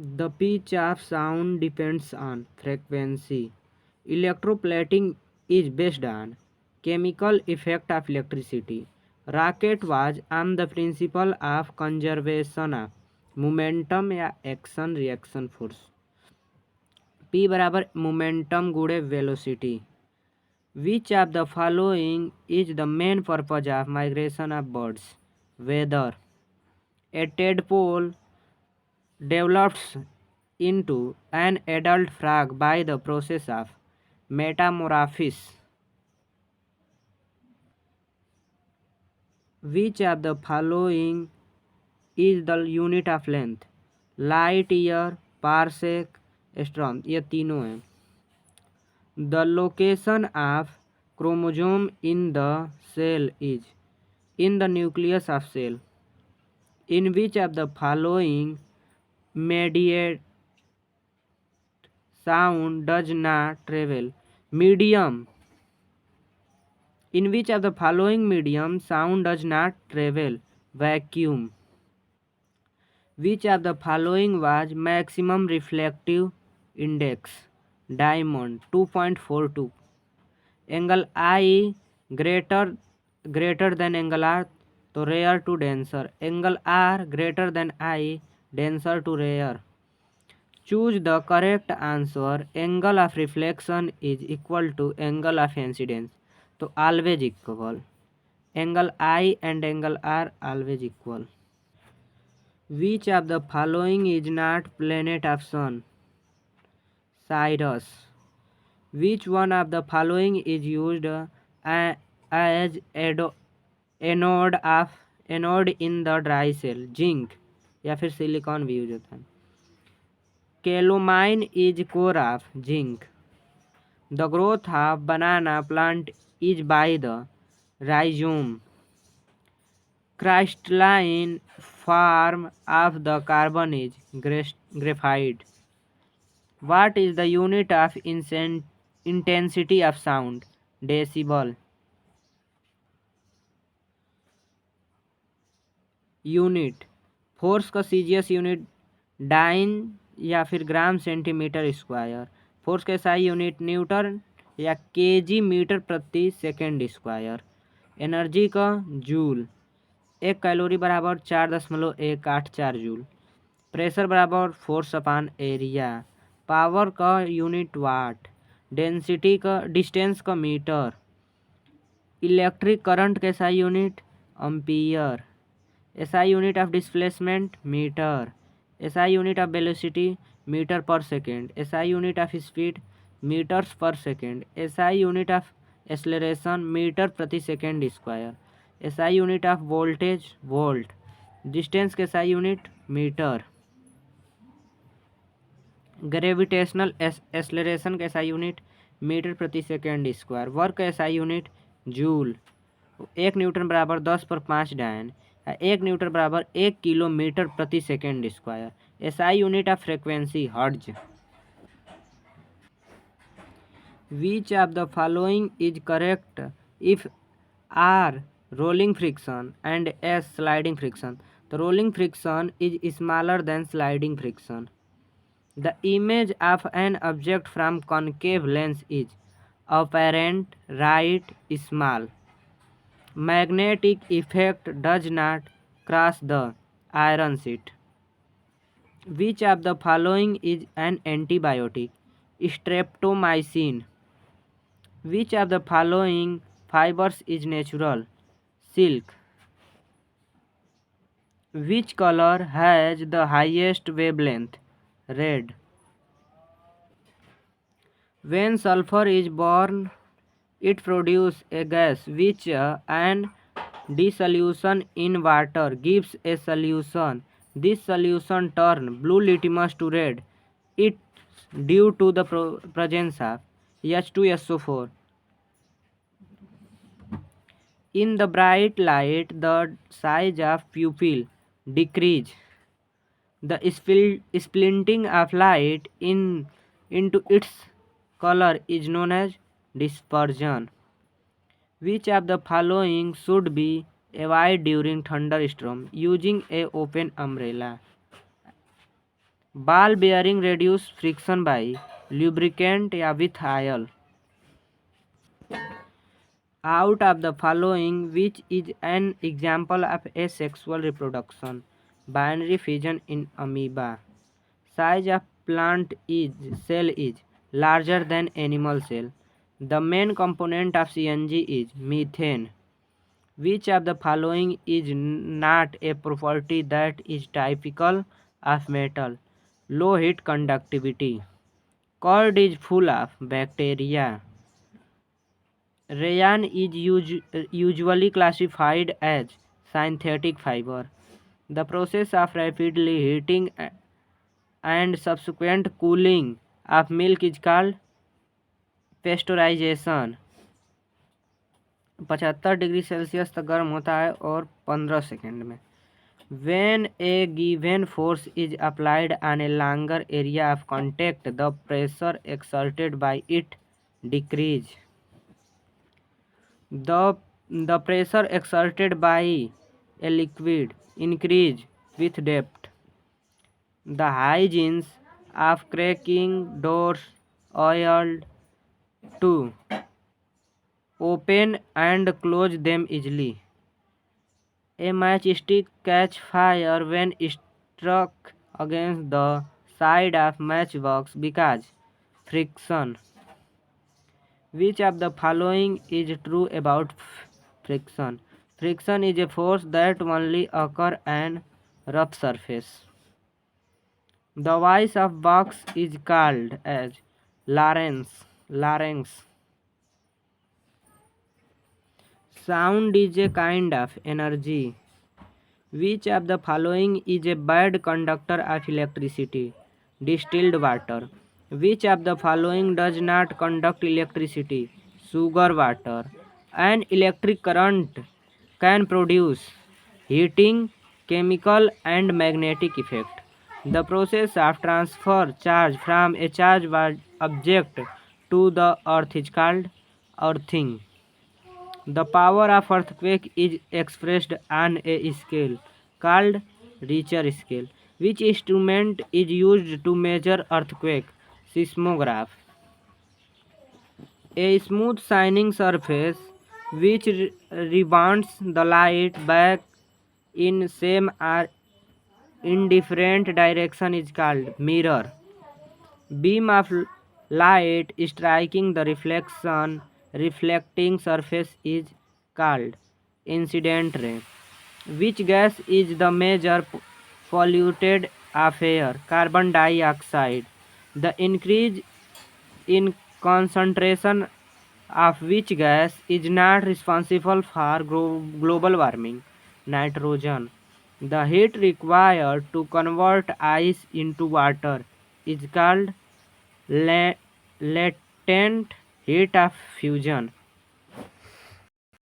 The pitch of sound depends on frequency. Electroplating is based on chemical effect of electricity. Rocket was on the principle of conservation of momentum या action reaction force. P बराबर momentum गुणे velocity. Which of the following is the main purpose of migration of birds? Weather. A tadpole develops into an adult frog by the process of metamorphosis. Which of the following is the unit of length? Light year, parsec, storm. ये तीनों हैं. The location of chromosome in the cell is in the nucleus of cell. In which of the following mediate sound does not travel? Medium. In which of the following medium sound does not travel? Vacuum. Which of the following was maximum reflective index? Diamond 2.42. Angle I greater than angle R, तो rare to denser. Angle R greater than I, denser to rare. Choose the correct answer. Angle of reflection is equal to angle of incidence, तो always equal. Angle I and angle R always equal. Which of the following is not planet of Sun? Cyrus. Which one of the following is used as anode in the dry cell? Zinc या फिर silicon भी use होता है. Calamine is core of zinc. The growth of banana plant is by the rhizome. Crystalline form of the carbon is graphite. What is the unit of intensity of sound? Decibel. Unit. Force का CGS unit dine या फिर gram centimetre square. Force का SI unit Newton या KG metre प्रति second square. Energy का joule. 1 calorie बराबर 4.184 joule. Pressure बराबर force अपान area. Power का यूनिट वाट. डेंसिटी का डिस्टेंस का मीटर. इलेक्ट्रिक करंट का SI unit ampere. SI unit of displacement meter. SI unit of velocity meter per second. SI unit of speed meters per second. SI unit of acceleration meter प्रति second square. SI unit of voltage volt. Distance के SI unit metre. Gravitational acceleration का SI unit metre प्रति second square. Work का SI unit joule. 1 newton बराबर 10/5 dyne. 1 newton बराबर 1 kilometre प्रति second square. SI unit of frequency hertz. Which of the following is correct if R rolling friction and S sliding friction? The rolling friction is smaller than sliding friction. The image of an object from concave lens is apparent right small. Magnetic effect does not cross the iron sheet. Which of the following is an antibiotic? Streptomycin. Which of the following fibers is natural? Silk. Which color has the highest wavelength? Red. When sulfur is born, it produces a gas which an dissolution in water gives a solution. This solution turns blue litmus to red. It due to the presence of H2SO4. In the bright light, the size of pupil decreases. The splitting of light into its color is known as dispersion. Which of the following should be avoided during thunderstorm? Using a open umbrella. Ball bearing reduce friction by lubricant या with oil. Out of the following, which is an example of asexual reproduction? Binary fission in amoeba. Size of plant is cell is larger than animal cell. The main component of CNG is methane. Which of the following is not a property that is typical of metal? Low heat conductivity. Cord is full of bacteria. Rayon is usually classified as synthetic fiber. The process of rapidly heating and subsequent cooling of milk is called pasteurization. 75 degree Celsius तक गर्म होता है और 15 second में. When a given force is applied on a longer area of contact, the pressure exerted by it decreases. The pressure exerted by a liquid increases with depth. The hygiene of cracking doors oiled to open and close them easily. A matchstick catches fire when struck against the side of matchbox because friction. Which of the following is true about friction? Friction is a force that only occurs on rough surface. The voice of box is called as larynx. Larynx. Sound is a kind of energy. Which of the following is a bad conductor of electricity? Distilled water. Which of the following does not conduct electricity? Sugar water. An electric current can produce heating, chemical and magnetic effect. The process of transfer charge from a charged object to the earth is called earthing. The power of earthquake is expressed on a scale called Richter scale. Which instrument is used to measure earthquake? Seismograph. A smooth shining surface which rebounds the light back in same or indifferent direction is called mirror. Beam of light striking the reflecting surface is called incident ray. Which gas is the major polluted of air? Carbon dioxide. The increase in concentration of which gas is not responsible for global warming? Nitrogen. The heat required to convert ice into water is called latent heat of fusion.